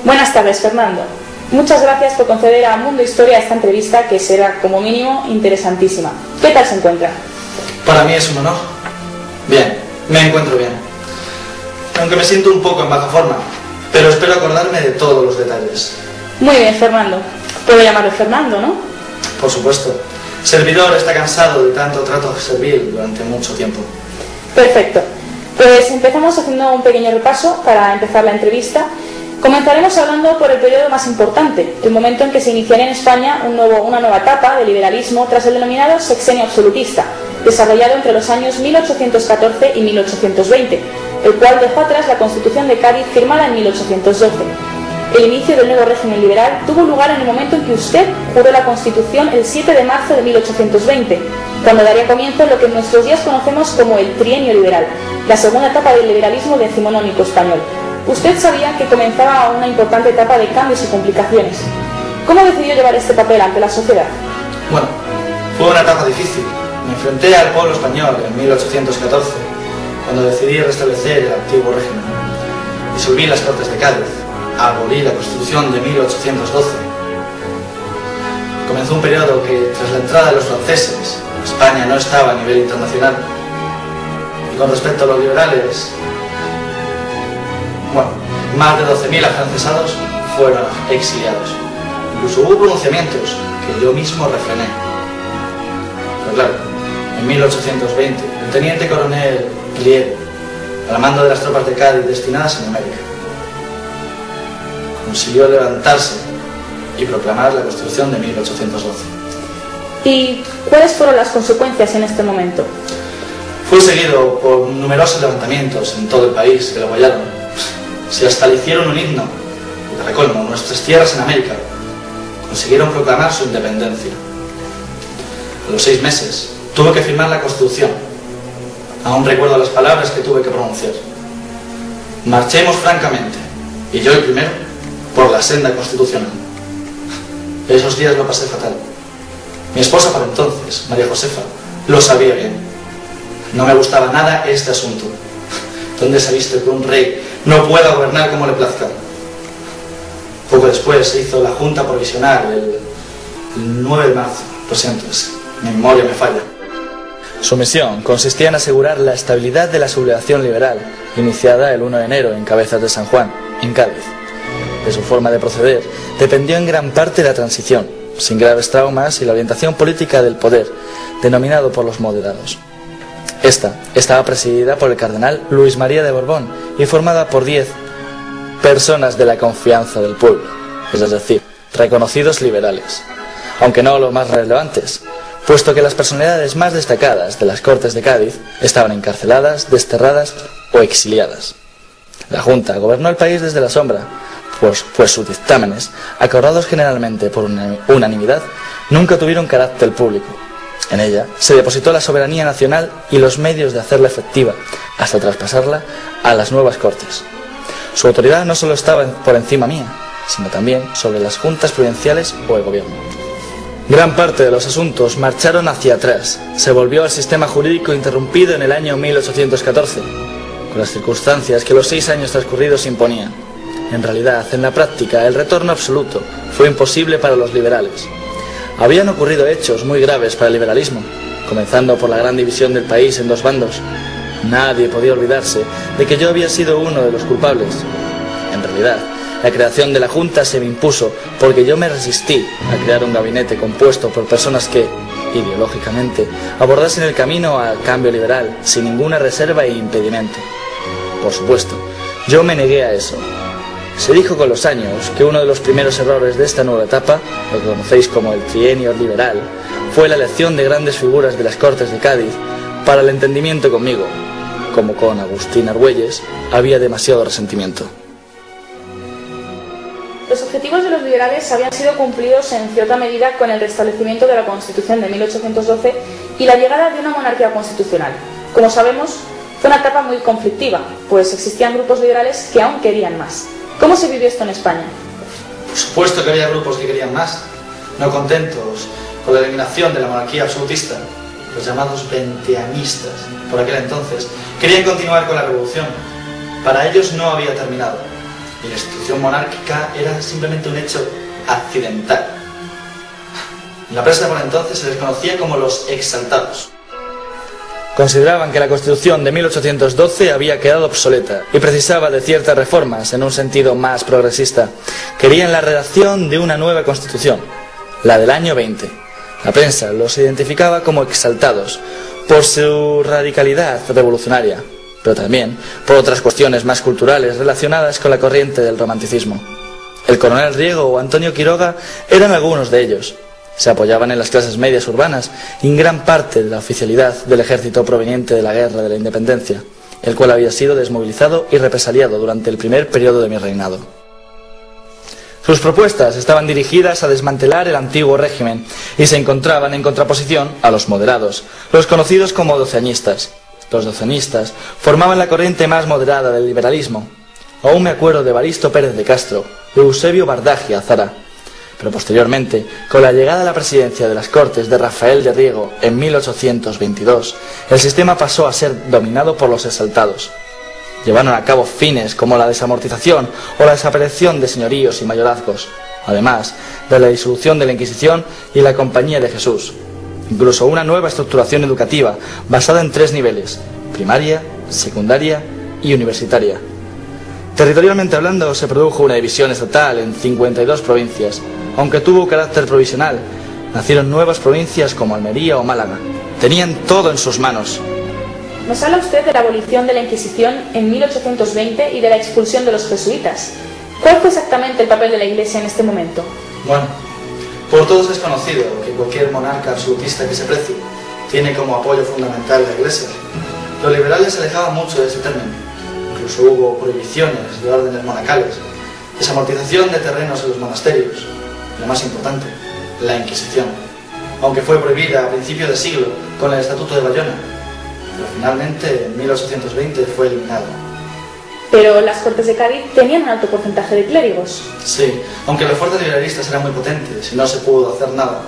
Buenas tardes, Fernando. Muchas gracias por conceder a Mundo Historia esta entrevista que será, como mínimo, interesantísima. ¿Qué tal se encuentra? Para mí es un honor. Bien, me encuentro bien. Aunque me siento un poco en baja forma, pero espero acordarme de todos los detalles. Muy bien, Fernando. Puedo llamarlo Fernando, ¿no? Por supuesto. Servidor está cansado de tanto trato servil durante mucho tiempo. Perfecto. Pues empezamos haciendo un pequeño repaso para empezar la entrevista. Comenzaremos hablando por el periodo más importante, el momento en que se iniciaría en España una nueva etapa de liberalismo tras el denominado sexenio absolutista, desarrollado entre los años 1814 y 1820, el cual dejó atrás la Constitución de Cádiz firmada en 1812. El inicio del nuevo régimen liberal tuvo lugar en el momento en que usted juró la Constitución el 7 de marzo de 1820, cuando daría comienzo lo que en nuestros días conocemos como el trienio liberal, la segunda etapa del liberalismo decimonónico español. Usted sabía que comenzaba una importante etapa de cambios y complicaciones. ¿Cómo decidió llevar este papel ante la sociedad? Bueno, fue una etapa difícil. Me enfrenté al pueblo español en 1814, cuando decidí restablecer el antiguo régimen. Disolví las Cortes de Cádiz, abolí la Constitución de 1812. Comenzó un periodo que, tras la entrada de los franceses, España no estaba a nivel internacional. Y con respecto a los liberales, bueno, más de 12.000 afrancesados fueron exiliados. Incluso hubo pronunciamientos que yo mismo refrené. Pero claro, en 1820, el teniente coronel Pliego, al mando de las tropas de Cádiz destinadas en América, consiguió levantarse y proclamar la Constitución de 1812. ¿Y cuáles fueron las consecuencias en este momento? Fue seguido por numerosos levantamientos en todo el país que lo apoyaron. Si hasta le hicieron un himno, y de recolmo, nuestras tierras en América consiguieron proclamar su independencia. A los 6 meses tuve que firmar la Constitución. Aún recuerdo las palabras que tuve que pronunciar. Marchemos francamente, y yo el primero, por la senda constitucional. Esos días lo pasé fatal. Mi esposa por entonces, María Josefa, lo sabía bien. No me gustaba nada este asunto. ¿Dónde se ha visto que un rey no pueda gobernar como le plazca? Poco después se hizo la Junta Provisional el 9 de marzo. Lo siento, mi memoria me falla. Su misión consistía en asegurar la estabilidad de la sublevación liberal, iniciada el 1 de enero en Cabezas de San Juan, en Cádiz. De su forma de proceder dependió en gran parte la transición, sin graves traumas, y la orientación política del poder, denominado por los moderados. Esta estaba presidida por el cardenal Luis María de Borbón y formada por 10 personas de la confianza del pueblo, es decir, reconocidos liberales, aunque no los más relevantes, puesto que las personalidades más destacadas de las Cortes de Cádiz estaban encarceladas, desterradas o exiliadas. La Junta gobernó el país desde la sombra, pues sus dictámenes, acordados generalmente por unanimidad, nunca tuvieron carácter público. En ella se depositó la soberanía nacional y los medios de hacerla efectiva, hasta traspasarla a las nuevas Cortes. Su autoridad no solo estaba por encima mía, sino también sobre las juntas provinciales o el gobierno. Gran parte de los asuntos marcharon hacia atrás. Se volvió al sistema jurídico interrumpido en el año 1814, con las circunstancias que los 6 años transcurridos imponían. En realidad, en la práctica, el retorno absoluto fue imposible para los liberales. Habían ocurrido hechos muy graves para el liberalismo, comenzando por la gran división del país en 2 bandos. Nadie podía olvidarse de que yo había sido uno de los culpables. En realidad, la creación de la Junta se me impuso porque yo me resistí a crear un gabinete compuesto por personas que, ideológicamente, abordasen el camino al cambio liberal sin ninguna reserva e impedimento. Por supuesto, yo me negué a eso. Se dijo con los años que uno de los primeros errores de esta nueva etapa, lo que conocéis como el trienio liberal, fue la elección de grandes figuras de las Cortes de Cádiz para el entendimiento conmigo. Como con Agustín Argüelles, había demasiado resentimiento. Los objetivos de los liberales habían sido cumplidos en cierta medida con el restablecimiento de la Constitución de 1812 y la llegada de una monarquía constitucional. Como sabemos, fue una etapa muy conflictiva, pues existían grupos liberales que aún querían más. ¿Cómo se vivió esto en España? Por supuesto que había grupos que querían más, no contentos con la eliminación de la monarquía absolutista. Los llamados veinteañistas, por aquel entonces, querían continuar con la revolución. Para ellos no había terminado. y la institución monárquica era simplemente un hecho accidental. En la prensa por entonces se les conocía como los exaltados. Consideraban que la Constitución de 1812 había quedado obsoleta y precisaba de ciertas reformas en un sentido más progresista. Querían la redacción de una nueva Constitución, la del año 20. La prensa los identificaba como exaltados por su radicalidad revolucionaria, pero también por otras cuestiones más culturales relacionadas con la corriente del romanticismo. El coronel Riego o Antonio Quiroga eran algunos de ellos. Se apoyaban en las clases medias urbanas y en gran parte de la oficialidad del ejército proveniente de la Guerra de la Independencia, el cual había sido desmovilizado y represaliado durante el primer periodo de mi reinado. Sus propuestas estaban dirigidas a desmantelar el antiguo régimen y se encontraban en contraposición a los moderados, los conocidos como doceañistas. Los doceañistas formaban la corriente más moderada del liberalismo. Aún me acuerdo de Evaristo Pérez de Castro, de Eusebio Bardagia Azara. Pero posteriormente, con la llegada a la presidencia de las Cortes de Rafael de Riego en 1822, el sistema pasó a ser dominado por los exaltados. Llevaron a cabo fines como la desamortización o la desaparición de señoríos y mayorazgos, además de la disolución de la Inquisición y la Compañía de Jesús. Incluso una nueva estructuración educativa basada en 3 niveles: primaria, secundaria y universitaria. Territorialmente hablando, se produjo una división estatal en 52 provincias. Aunque tuvo carácter provisional, nacieron nuevas provincias como Almería o Málaga. Tenían todo en sus manos. Nos habla usted de la abolición de la Inquisición en 1820 y de la expulsión de los jesuitas. ¿Cuál fue exactamente el papel de la Iglesia en este momento? Bueno, por todos es conocido que cualquier monarca absolutista que se precie tiene como apoyo fundamental la Iglesia. Los liberales se alejaban mucho de ese término. Incluso hubo prohibiciones de órdenes monacales, desamortización de terrenos en los monasterios, y lo más importante, la Inquisición, aunque fue prohibida a principios de siglo con el Estatuto de Bayona, pero finalmente en 1820 fue eliminado. Pero las Cortes de Cádiz tenían un alto porcentaje de clérigos. Sí, aunque las fuerzas liberalistas eran muy potentes y no se pudo hacer nada.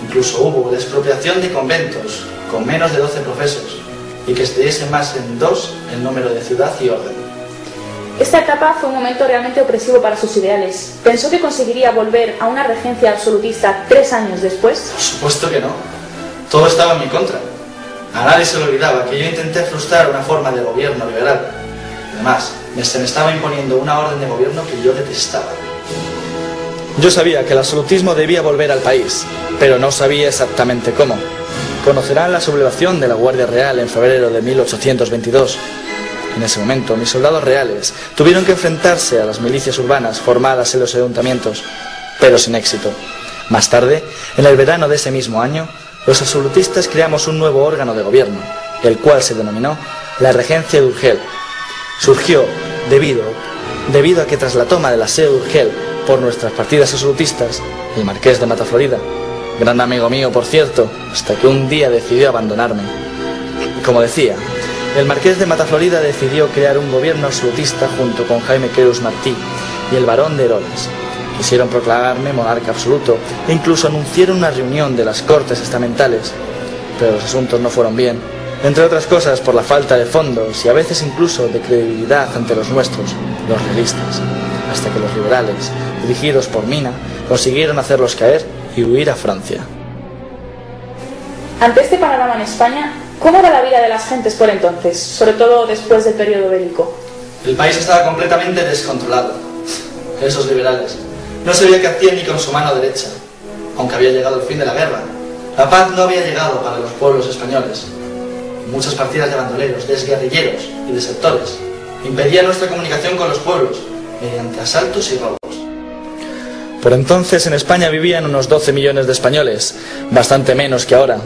Incluso hubo la expropiación de conventos con menos de 12 profesos y que estuviesen más en 2 el número de ciudad y orden. Esta etapa fue un momento realmente opresivo para sus ideales. ¿Pensó que conseguiría volver a una regencia absolutista 3 años después? Por supuesto que no. Todo estaba en mi contra. A nadie se le olvidaba que yo intenté frustrar una forma de gobierno liberal. Además, se me estaba imponiendo una orden de gobierno que yo detestaba. Yo sabía que el absolutismo debía volver al país, pero no sabía exactamente cómo. Conocerán la sublevación de la Guardia Real en febrero de 1822. En ese momento, mis soldados reales tuvieron que enfrentarse a las milicias urbanas formadas en los ayuntamientos, pero sin éxito. Más tarde, en el verano de ese mismo año, los absolutistas creamos un nuevo órgano de gobierno, el cual se denominó la Regencia de Urgel. Surgió debido a que tras la toma de la sede de Urgel por nuestras partidas absolutistas, el marqués de Mataflorida, gran amigo mío por cierto, hasta que un día decidió abandonarme. Como decía, el marqués de Mataflorida decidió crear un gobierno absolutista junto con Jaime Querus Martí y el barón de Heroles. Quisieron proclamarme monarca absoluto e incluso anunciaron una reunión de las Cortes Estamentales, pero los asuntos no fueron bien, entre otras cosas por la falta de fondos y a veces incluso de credibilidad ante los nuestros, los realistas, hasta que los liberales, dirigidos por Mina, consiguieron hacerlos caer y huir a Francia. Ante este panorama en España, ¿cómo era la vida de las gentes por entonces, sobre todo después del periodo bélico? El país estaba completamente descontrolado. Esos liberales no sabían qué hacían ni con su mano derecha, aunque había llegado el fin de la guerra. La paz no había llegado para los pueblos españoles. Muchas partidas de bandoleros, de guerrilleros y de sectores impedían nuestra comunicación con los pueblos mediante asaltos y robos. Por entonces en España vivían unos 12 millones de españoles, bastante menos que ahora.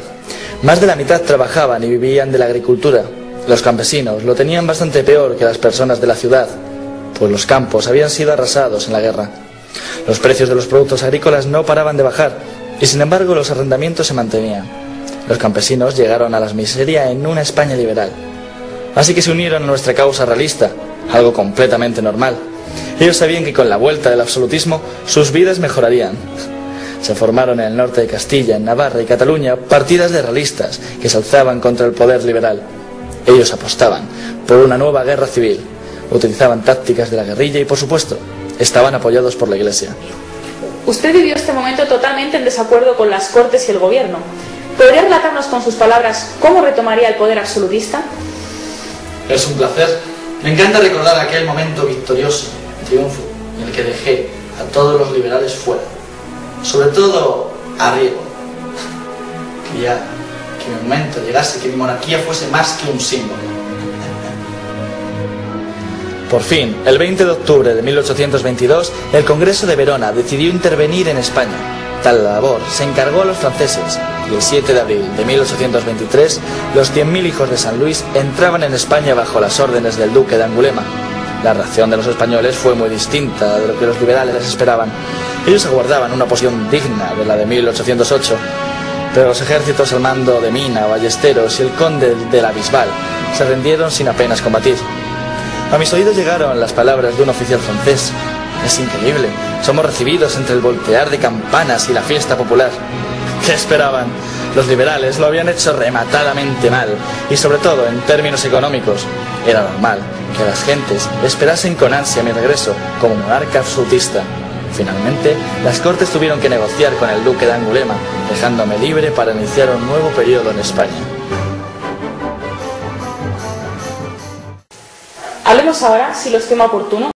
Más de la mitad trabajaban y vivían de la agricultura. Los campesinos lo tenían bastante peor que las personas de la ciudad, pues los campos habían sido arrasados en la guerra. Los precios de los productos agrícolas no paraban de bajar y sin embargo los arrendamientos se mantenían. Los campesinos llegaron a la miseria en una España liberal. Así que se unieron a nuestra causa realista, algo completamente normal. Ellos sabían que con la vuelta del absolutismo sus vidas mejorarían. Se formaron en el norte de Castilla, en Navarra y Cataluña partidas de realistas que se alzaban contra el poder liberal. Ellos apostaban por una nueva guerra civil, utilizaban tácticas de la guerrilla y, por supuesto, estaban apoyados por la Iglesia. Usted vivió este momento totalmente en desacuerdo con las Cortes y el gobierno. ¿Podría relatarnos con sus palabras cómo retomaría el poder absolutista? Es un placer. Me encanta recordar aquel momento victorioso, triunfo, en el que dejé a todos los liberales fuera. Sobre todo a Riego. Quería que mi momento llegase, que mi monarquía fuese más que un símbolo. Por fin, el 20 de octubre de 1822, el Congreso de Verona decidió intervenir en España. Tal labor se encargó a los franceses y el 7 de abril de 1823 los 100.000 hijos de San Luis entraban en España bajo las órdenes del duque de Angulema. La reacción de los españoles fue muy distinta de lo que los liberales les esperaban. Ellos aguardaban una posición digna de la de 1808, pero los ejércitos al mando de Mina, Ballesteros y el conde de la Bisbal se rindieron sin apenas combatir. A mis oídos llegaron las palabras de un oficial francés: es increíble, somos recibidos entre el voltear de campanas y la fiesta popular. ¿Qué esperaban? Los liberales lo habían hecho rematadamente mal, y sobre todo en términos económicos. Era normal que las gentes esperasen con ansia mi regreso como monarca absolutista. Finalmente, las Cortes tuvieron que negociar con el duque de Angulema, dejándome libre para iniciar un nuevo periodo en España. Hablemos ahora, si lo estima oportuno,